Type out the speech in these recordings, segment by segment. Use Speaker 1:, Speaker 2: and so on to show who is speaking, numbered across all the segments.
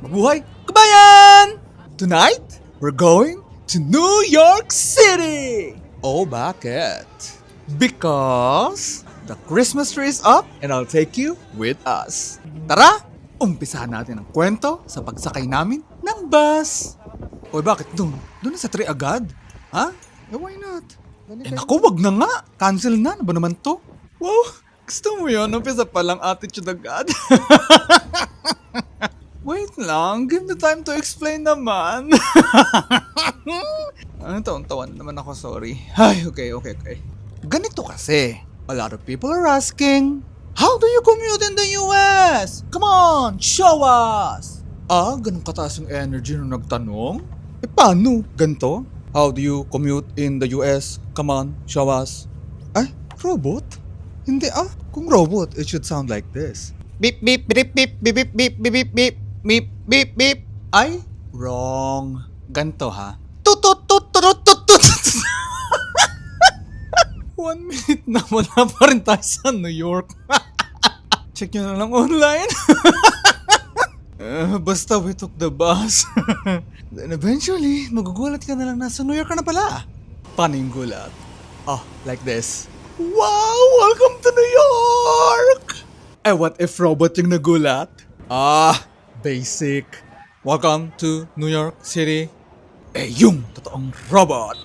Speaker 1: Mabuhay, kabayan! Tonight, we're going to New York City! Oh, bakit? Because the Christmas tree is up and I'll take you with us. Tara, umpisahan natin ang kwento sa pagsakay namin ng bus. Oy, bakit dun? Dun na sa tree agad? Ha? Why not? Naku, wag na nga. Cancel na. Ano ba naman to? Wow, gusto mo yun? Umpisa pa lang attitude agad. Wait lang, give me time to explain naman. Ano taon-tawan naman ako, sorry. Ay, okay. Ganito kasi, a lot of people are asking, how do you commute in the US? Come on, show us! Ah, ganun kataas yung energy nung nagtanong? Eh, paano? Ganto? How do you commute in the US? Come on, show us. Ay, robot? Hindi kung robot, it should sound like this. Beep, beep, beep, beep, beep, beep, beep, beep, beep, beep. Beep, beep, beep. Ay, wrong. Ganto ha. Tut, tut, tut, tut, tut, tut. 1 minute na wala pa rin tayo sa New York. Check nyo na lang online. Basta we took the bus. Then eventually, magugulat ka na lang nasa New York ka na pala. Paano yung gulat? Oh, like this. Wow! Welcome to New York! Eh, what if robot yung nagulat? Basic. Welcome to New York City. Eh, yung totoong robot.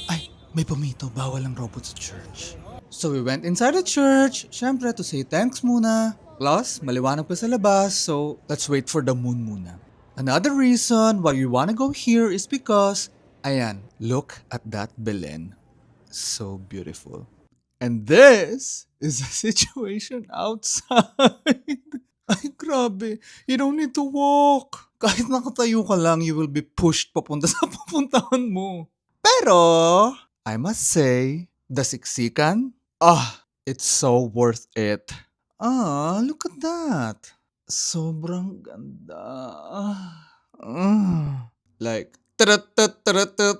Speaker 1: Ay, may pumito. Bawal ang robot sa church. So we went inside the church, syempre to say thanks muna. Plus, maliwanag pa sa labas, so let's wait for the moon muna. Another reason why we wanna go here is because, ayan, look at that Belen. So beautiful. And this is the situation outside. Ay, grabe. You don't need to walk. Kahit nakatayo ka lang, you will be pushed papunta sa pupuntahan mo. Pero, I must say, the siksikan, it's so worth it. Look at that. Sobrang ganda. Like, tarot.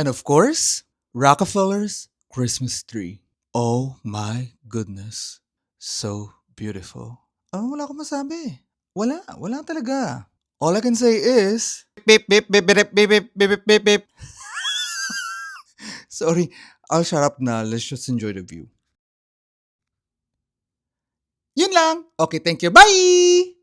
Speaker 1: And of course, Rockefeller's Christmas tree. Oh my goodness. So beautiful. Wala akong masabi. Wala talaga. All I can say is, beep, beep, beep, beep, beep, beep, beep, beep, beep, beep. Sorry, I'll shut up na. Let's just enjoy the view. Yun lang. Okay, thank you. Bye!